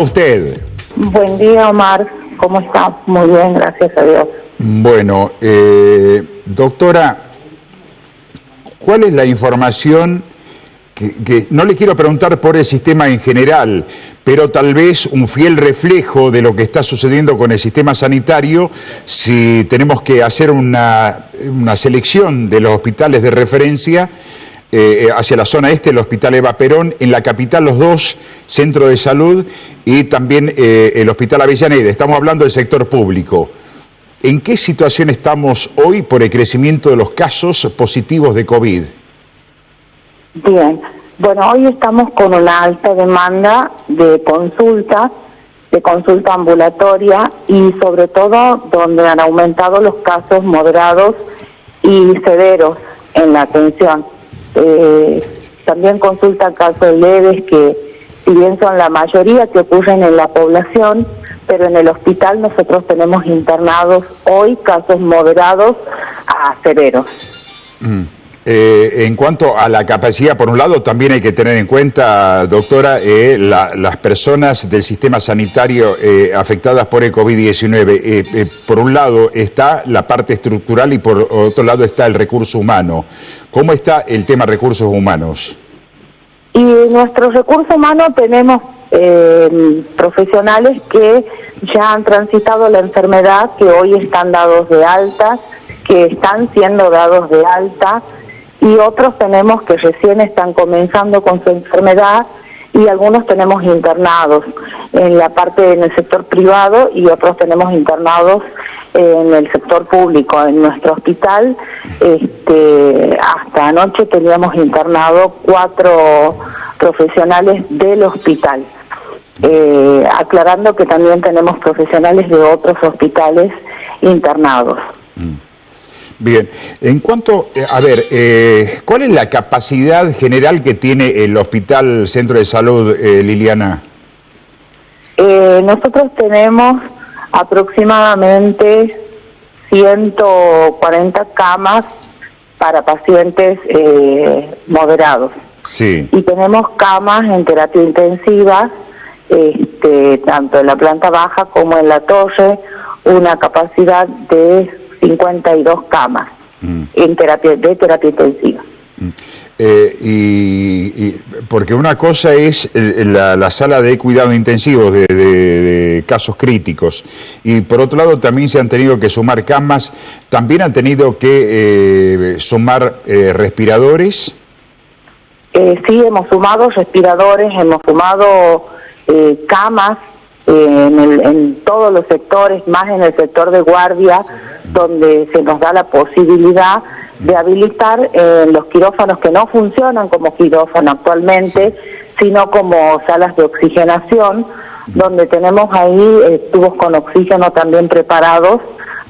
Usted. Buen día, Omar. ¿Cómo está? Muy bien, gracias a Dios. Bueno, doctora, ¿cuál es la información que no le quiero preguntar por el sistema en general, pero tal vez un fiel reflejo de lo que está sucediendo con el sistema sanitario, si tenemos que hacer una selección de los hospitales de referencia hacia la zona este, el Hospital Eva Perón, en la capital los dos centros de salud y también el Hospital Avellaneda? Estamos hablando del sector público. ¿En qué situación estamos hoy por el crecimiento de los casos positivos de COVID? Bien. Bueno, hoy estamos con una alta demanda de consulta ambulatoria y sobre todo donde han aumentado los casos moderados y severos en la atención. También consultan casos leves que, si bien son la mayoría que ocurren en la población, pero en el hospital nosotros tenemos internados hoy casos moderados a severos. En cuanto a la capacidad, por un lado, también hay que tener en cuenta, doctora, las personas del sistema sanitario afectadas por el COVID-19. Por un lado está la parte estructural y por otro lado está el recurso humano. ¿Cómo está el tema recursos humanos? Y nuestro recurso humano tenemos profesionales que ya han transitado la enfermedad, que hoy están dados de alta, que están siendo dados de alta, y otros tenemos que recién están comenzando con su enfermedad y algunos tenemos internados en la parte en el sector privado y otros tenemos internados en el sector público. En nuestro hospital hasta anoche teníamos internado 4 profesionales del hospital, aclarando que también tenemos profesionales de otros hospitales internados. Bien, en cuanto, ¿cuál es la capacidad general que tiene el Hospital Centro de Salud, Liliana? Nosotros tenemos aproximadamente 140 camas para pacientes moderados. Sí. Y tenemos camas en terapia intensiva, tanto en la planta baja como en la torre, una capacidad de 52 camas en terapia intensiva. Porque una cosa es la sala de cuidados intensivos de casos críticos y por otro lado también se han tenido que sumar camas, también han tenido que sumar respiradores. Sí, hemos sumado respiradores, hemos sumado camas en todos los sectores, más en el sector de guardia, donde se nos da la posibilidad de habilitar los quirófanos que no funcionan como quirófano actualmente, sino como salas de oxigenación, donde tenemos ahí tubos con oxígeno también preparados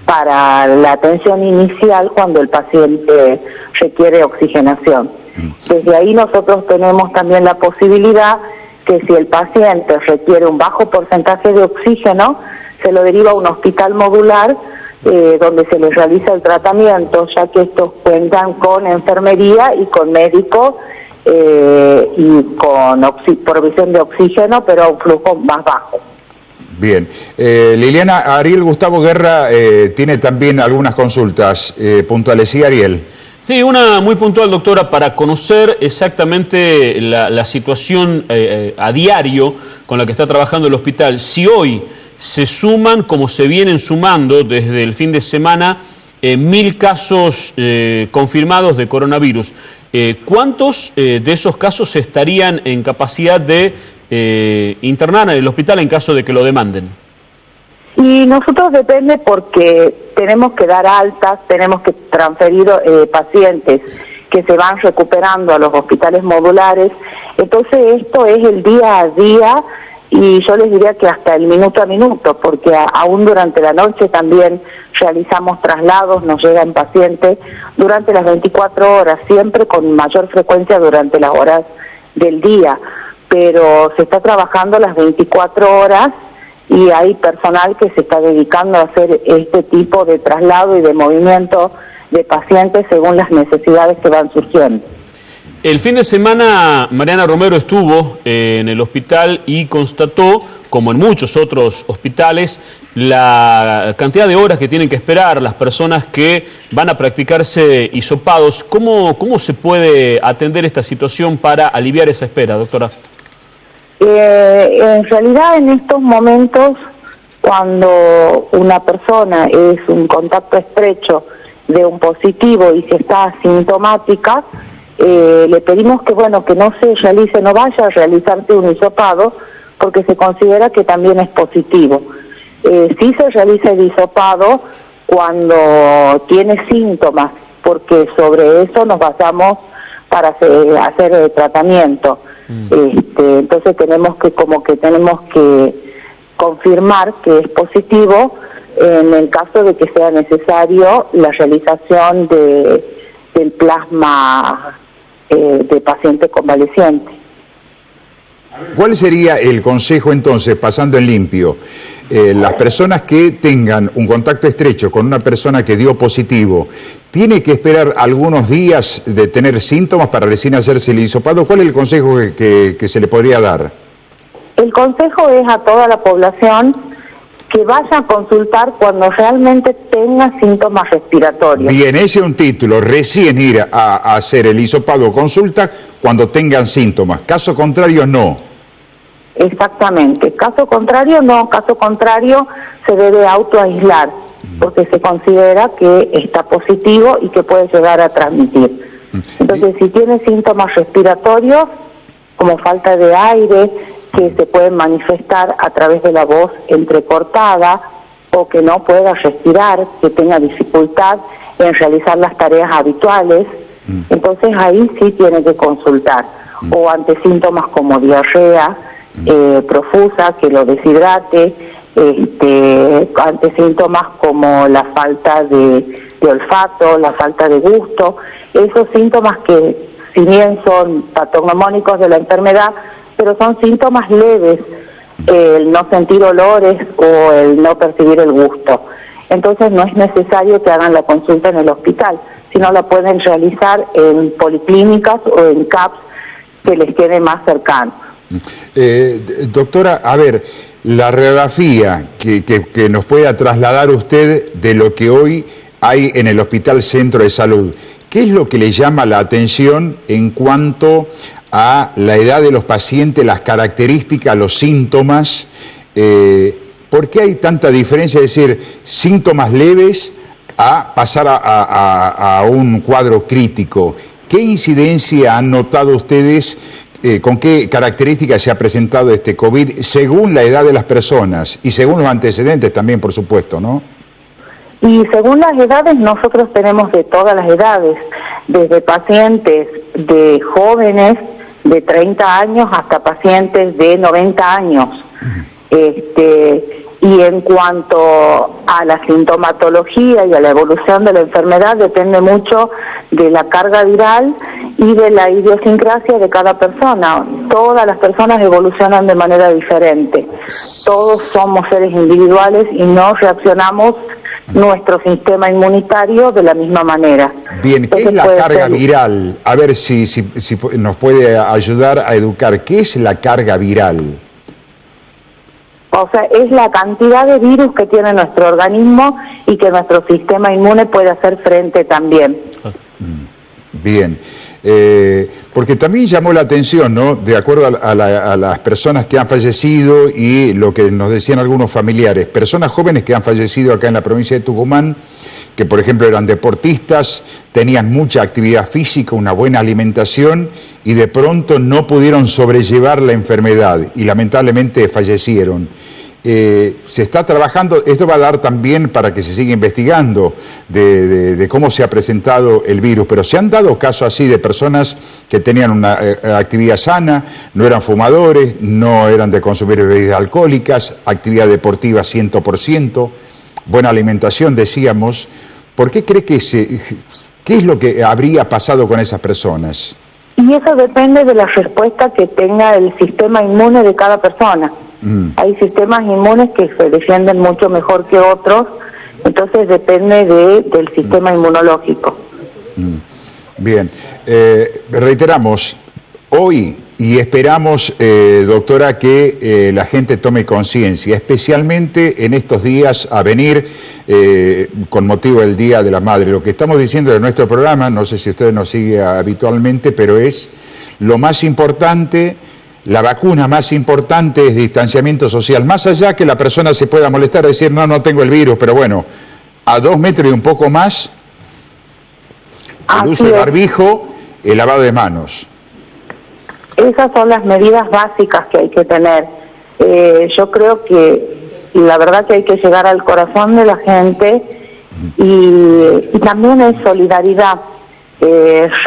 para la atención inicial cuando el paciente requiere oxigenación. Desde ahí nosotros tenemos también la posibilidad que si el paciente requiere un bajo porcentaje de oxígeno, se lo deriva a un hospital modular donde se les realiza el tratamiento, ya que estos cuentan con enfermería y con médico y con provisión de oxígeno, pero a un flujo más bajo. Bien. Liliana, Ariel Gustavo Guerra tiene también algunas consultas puntuales. Sí, Ariel. Sí, una muy puntual, doctora, para conocer exactamente la situación a diario con la que está trabajando el hospital. Si hoy se suman, como se vienen sumando desde el fin de semana, 1000 casos confirmados de coronavirus, ¿cuántos de esos casos estarían en capacidad de internar en el hospital en caso de que lo demanden? Y nosotros depende porque tenemos que dar altas, tenemos que transferir pacientes que se van recuperando a los hospitales modulares. Entonces esto es el día a día y yo les diría que hasta el minuto a minuto, porque aún durante la noche también realizamos traslados, nos llegan pacientes durante las 24 horas, siempre con mayor frecuencia durante las horas del día, pero se está trabajando las 24 horas y hay personal que se está dedicando a hacer este tipo de traslado y de movimiento de pacientes según las necesidades que van surgiendo. El fin de semana Mariana Romero estuvo en el hospital y constató como en muchos otros hospitales, la cantidad de horas que tienen que esperar las personas que van a practicarse hisopados. ¿Cómo se puede atender esta situación para aliviar esa espera, doctora? En realidad, en estos momentos, cuando una persona es un contacto estrecho de un positivo y si está asintomática, le pedimos que que no se realice, no vaya a realizarse un hisopado, porque se considera que también es positivo. Sí se realiza el hisopado cuando tiene síntomas, porque sobre eso nos basamos para hacer el tratamiento. Entonces tenemos que confirmar que es positivo en el caso de que sea necesario la realización del plasma de paciente convaleciente. ¿Cuál sería el consejo entonces, pasando en limpio? Las personas que tengan un contacto estrecho con una persona que dio positivo, ¿tiene que esperar algunos días de tener síntomas para recién hacerse el hisopado? ¿Cuál es el consejo que se le podría dar? El consejo es a toda la población que vaya a consultar cuando realmente tenga síntomas respiratorios. Bien, ese es un título, recién ir a hacer el hisopado o consulta cuando tengan síntomas, caso contrario no. Exactamente, caso contrario no, caso contrario se debe autoaislar, porque se considera que está positivo y que puede llegar a transmitir. Entonces, si tiene síntomas respiratorios, como falta de aire, que se pueden manifestar a través de la voz entrecortada, o que no pueda respirar, que tenga dificultad en realizar las tareas habituales, entonces ahí sí tiene que consultar. O ante síntomas como diarrea profusa, que lo deshidrate, ante síntomas como la falta de olfato, la falta de gusto, esos síntomas que si bien son patognomónicos de la enfermedad, pero son síntomas leves, el no sentir olores o el no percibir el gusto. Entonces no es necesario que hagan la consulta en el hospital, sino la pueden realizar en policlínicas o en CAPS que les quede más cercano. Doctora, a ver, la radiografía que nos pueda trasladar usted de lo que hoy hay en el Hospital Centro de Salud, ¿qué es lo que le llama la atención en cuanto a la edad de los pacientes, las características, los síntomas? ¿Por qué hay tanta diferencia? Es decir, síntomas leves a pasar a un cuadro crítico. ¿Qué incidencia han notado ustedes? ¿Con qué características se ha presentado este COVID según la edad de las personas y según los antecedentes también, por supuesto, ¿no? Y según las edades, nosotros tenemos de todas las edades, desde pacientes de jóvenes de 30 años hasta pacientes de 90 años. Y en cuanto a la sintomatología y a la evolución de la enfermedad, depende mucho de la carga viral y de la idiosincrasia de cada persona. Todas las personas evolucionan de manera diferente. Todos somos seres individuales y no reaccionamos nuestro sistema inmunitario de la misma manera. Bien, ¿qué es la carga viral? A ver si nos puede ayudar a educar. ¿Qué es la carga viral? O sea, es la cantidad de virus que tiene nuestro organismo y que nuestro sistema inmune puede hacer frente también. Bien, porque también llamó la atención, ¿no? De acuerdo a las personas que han fallecido y lo que nos decían algunos familiares, personas jóvenes que han fallecido acá en la provincia de Tucumán, que por ejemplo eran deportistas, tenían mucha actividad física, una buena alimentación y de pronto no pudieron sobrellevar la enfermedad y lamentablemente fallecieron. Se está trabajando, esto va a dar también para que se siga investigando de cómo se ha presentado el virus, pero se han dado casos así de personas que tenían una actividad sana, no eran fumadores, no eran de consumir bebidas alcohólicas, actividad deportiva 100%, buena alimentación, decíamos. ¿Por qué cree que qué es lo que habría pasado con esas personas? Y eso depende de la respuesta que tenga el sistema inmune de cada persona. Hay sistemas inmunes que se defienden mucho mejor que otros, entonces depende del sistema inmunológico. Bien, reiteramos, Hoy, y esperamos, doctora, que la gente tome conciencia, especialmente en estos días a venir con motivo del Día de la Madre. Lo que estamos diciendo de nuestro programa, no sé si usted nos sigue habitualmente, pero es lo más importante, la vacuna más importante es distanciamiento social. Más allá que la persona se pueda molestar, decir, no tengo el virus, pero bueno, a 2 metros y un poco más, el uso de barbijo, el lavado de manos. Esas son las medidas básicas que hay que tener. Yo creo que la verdad que hay que llegar al corazón de la gente y también es solidaridad,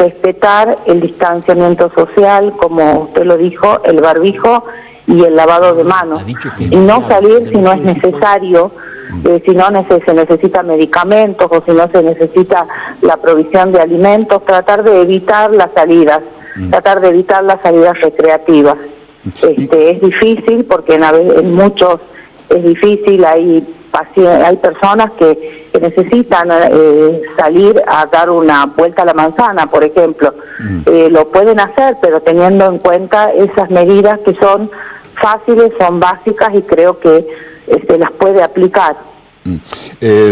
respetar el distanciamiento social, como usted lo dijo, el barbijo y el lavado de manos. Y no salir si no es necesario, si no se necesita medicamentos o si no se necesita la provisión de alimentos, tratar de evitar las salidas. Tratar de evitar las salidas recreativas. Es difícil porque en muchos es difícil, hay personas que necesitan salir a dar una vuelta a la manzana, por ejemplo. Lo pueden hacer, pero teniendo en cuenta esas medidas que son fáciles, son básicas y creo que se las puede aplicar.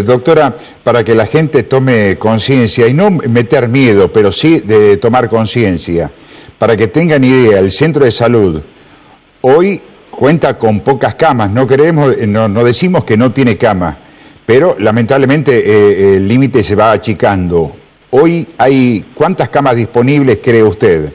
Doctora, para que la gente tome conciencia, y no meter miedo, pero sí de tomar conciencia, para que tengan idea, el centro de salud hoy cuenta con pocas camas, no decimos que no tiene camas, pero lamentablemente el límite se va achicando. Hoy hay, ¿cuántas camas disponibles cree usted?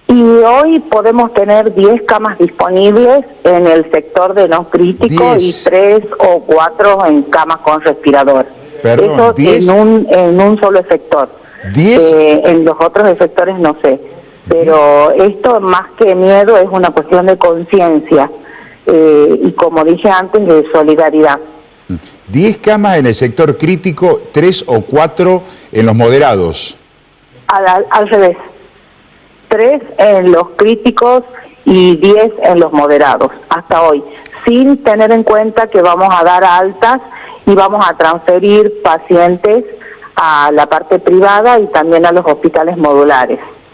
Y hoy podemos tener 10 camas disponibles en el sector de no crítico 10. Y 3 o 4 en camas con respirador. Perdón, eso 10. En un solo sector. 10. En los otros sectores no sé. Pero esto más que miedo es una cuestión de conciencia y como dije antes, de solidaridad. 10 camas en el sector crítico, 3 o 4 en los moderados. Al revés. 3 en los críticos y 10 en los moderados, hasta hoy, sin tener en cuenta que vamos a dar altas y vamos a transferir pacientes a la parte privada y también a los hospitales modulares.